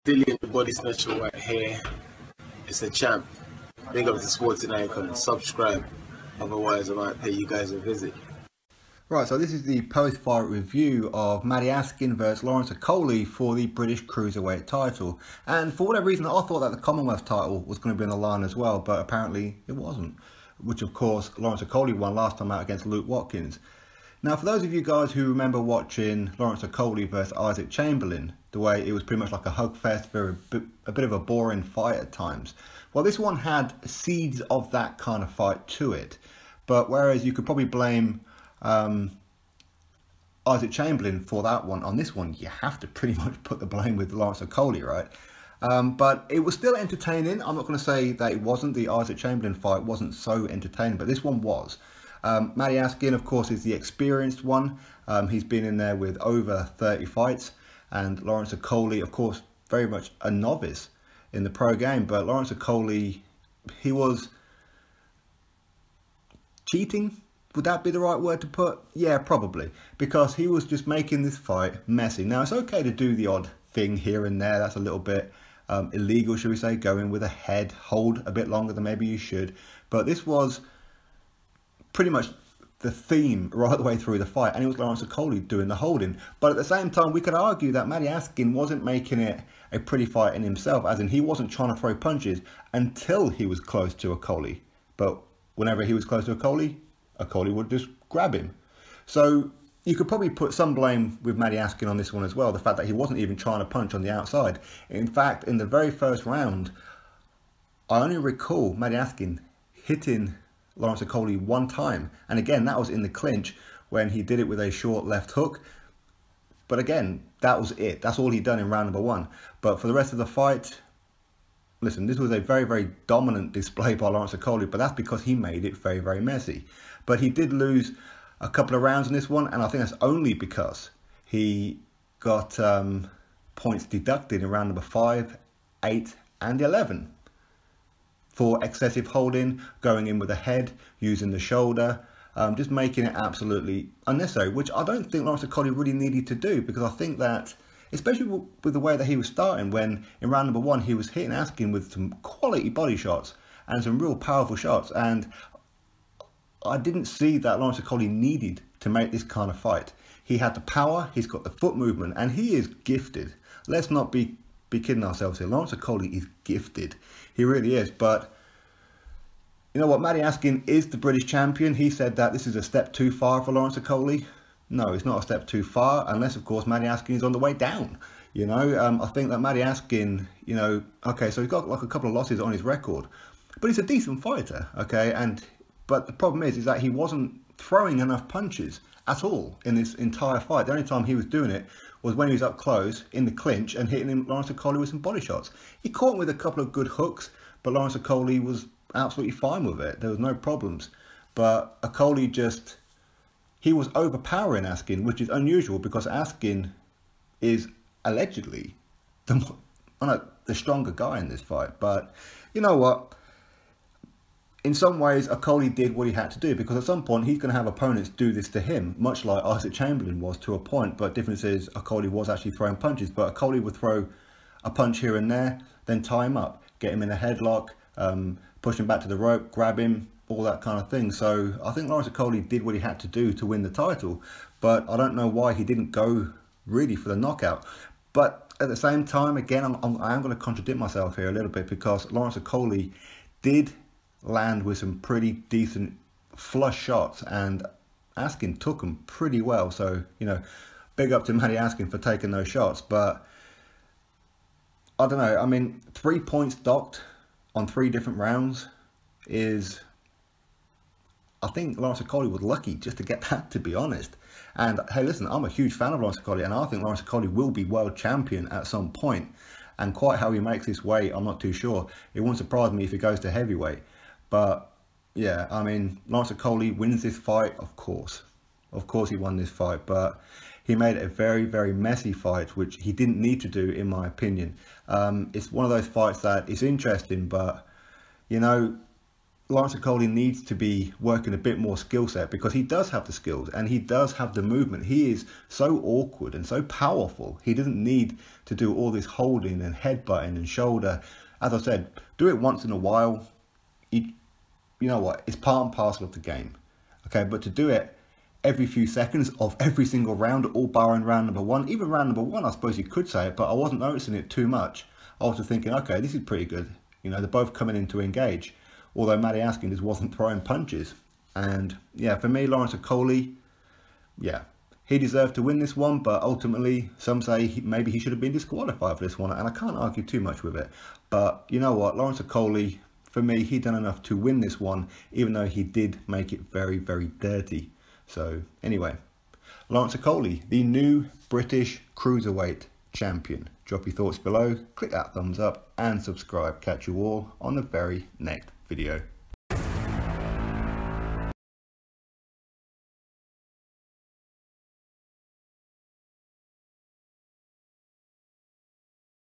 Dillian, the body snatcher right here. It's a champ. Big up to Sporting Icon. Subscribe. Otherwise, I might pay you guys a visit. Right, so this is the post-fight review of Matty Askin versus Lawrence Okolie for the British Cruiserweight title. And for whatever reason, I thought that the Commonwealth title was going to be on the line as well, but apparently it wasn't. Which, of course, Lawrence Okolie won last time out against Luke Watkins. Now, for those of you guys who remember watching Lawrence Okolie versus Isaac Chamberlain, the way it was pretty much like a hug fest, a bit of a boring fight at times. Well, this one had seeds of that kind of fight to it. But whereas you could probably blame Isaac Chamberlain for that one, on this one you have to pretty much put the blame with Lawrence Okolie, right? But it was still entertaining. I'm not going to say that it wasn't. The Isaac Chamberlain fight wasn't so entertaining, but this one was. Matty Askin, of course, is the experienced one. He's been in there with over 30 fights. And Lawrence Okolie, of course, very much a novice in the pro game. But Lawrence Okolie, he was cheating. Would that be the right word to put? Yeah, probably. Because he was just making this fight messy. Now, it's okay to do the odd thing here and there. That's a little bit illegal, should we say. Going with a head, hold a bit longer than maybe you should. But this was pretty much the theme right the way through the fight, and it was Lawrence Okolie doing the holding. But at the same time, we could argue that Matty Askin wasn't making it a pretty fight in himself, as in he wasn't trying to throw punches until he was close to Okolie. But whenever he was close to Okolie, Okolie would just grab him. So you could probably put some blame with Matty Askin on this one as well, the fact that he wasn't even trying to punch on the outside. In fact, in the very first round, I only recall Matty Askin hitting Lawrence Okolie one time, and again that was in the clinch when he did it with a short left hook. But again, that was it. That's all he'd done in round number one. But for the rest of the fight, listen, this was a very, very dominant display by Lawrence Okolie, but that's because he made it very, very messy. But he did lose a couple of rounds in this one, and I think that's only because he got points deducted in round number 5, 8 and 11. For excessive holding, going in with a head, using the shoulder, just making it absolutely unnecessary, which I don't think Lawrence Okolie really needed to do, because I think that, especially with the way that he was starting, when in round number 1 he was hitting Askin with some quality body shots and some real powerful shots, and I didn't see that Lawrence Okolie needed to make this kind of fight. He had the power, he's got the foot movement, and he is gifted. Let's not be kidding ourselves here. Lawrence Okolie is gifted. He really is. But you know what? Matty Askin is the British champion. He said that this is a step too far for Lawrence Okolie. No, it's not a step too far, unless, of course, Matty Askin is on the way down. You know, I think that Matty Askin, you know, okay, so he's got like a couple of losses on his record, but he's a decent fighter, okay? But the problem is that he wasn't throwing enough punches at all in this entire fight. The only time he was doing it was when he was up close in the clinch and hitting Lawrence Okolie with some body shots. He caught him with a couple of good hooks, but Lawrence Okolie was absolutely fine with it. There was no problems. But Okolie just, he was overpowering Askin, which is unusual because Askin is allegedly the stronger guy in this fight. But you know what? In some ways, Okolie did what he had to do, because at some point he's going to have opponents do this to him, much like Isaac Chamberlain was to a point. But difference is Okolie was actually throwing punches, but Okolie would throw a punch here and there, then tie him up, get him in a headlock, push him back to the rope, grab him, all that kind of thing. So I think Lawrence Okolie did what he had to do to win the title, but I don't know why he didn't go really for the knockout. But at the same time, again, I am going to contradict myself here a little bit, because Lawrence Okolie did land with some pretty decent flush shots, and Askin took them pretty well. So, you know, big up to Matty Askin for taking those shots. But I don't know, I mean, 3 points docked on 3 different rounds is, I think Lawrence Okolie was lucky just to get that, to be honest. And hey, listen, I'm a huge fan of Lawrence Okolie, and I think Lawrence Okolie will be world champion at some point. And quite how he makes his way, I'm not too sure. It wouldn't surprise me if he goes to heavyweight. But yeah, I mean, Lawrence Okolie wins this fight, of course. Of course he won this fight, but he made it a very, very messy fight, which he didn't need to do, in my opinion. It's one of those fights that is interesting, but, you know, Lawrence Okolie needs to be working a bit more skill set, because he does have the skills and he does have the movement. He is so awkward and so powerful. He doesn't need to do all this holding and headbutting and shoulder. As I said, do it once in a while. You know what? It's part and parcel of the game. Okay, but to do it every few seconds of every single round, all barring round number one, even round number one, I suppose you could say it, but I wasn't noticing it too much. I was just thinking, okay, this is pretty good. You know, they're both coming in to engage. Although Matty Askin just wasn't throwing punches. And yeah, for me, Lawrence Okolie, yeah, he deserved to win this one, but ultimately some say maybe he should have been disqualified for this one, and I can't argue too much with it. But you know what, Lawrence Okolie, for me, he done enough to win this one, even though he did make it very, very dirty. So anyway, Lawrence Okolie, the new British Cruiserweight champion. Drop your thoughts below, click that thumbs up and subscribe. Catch you all on the very next video.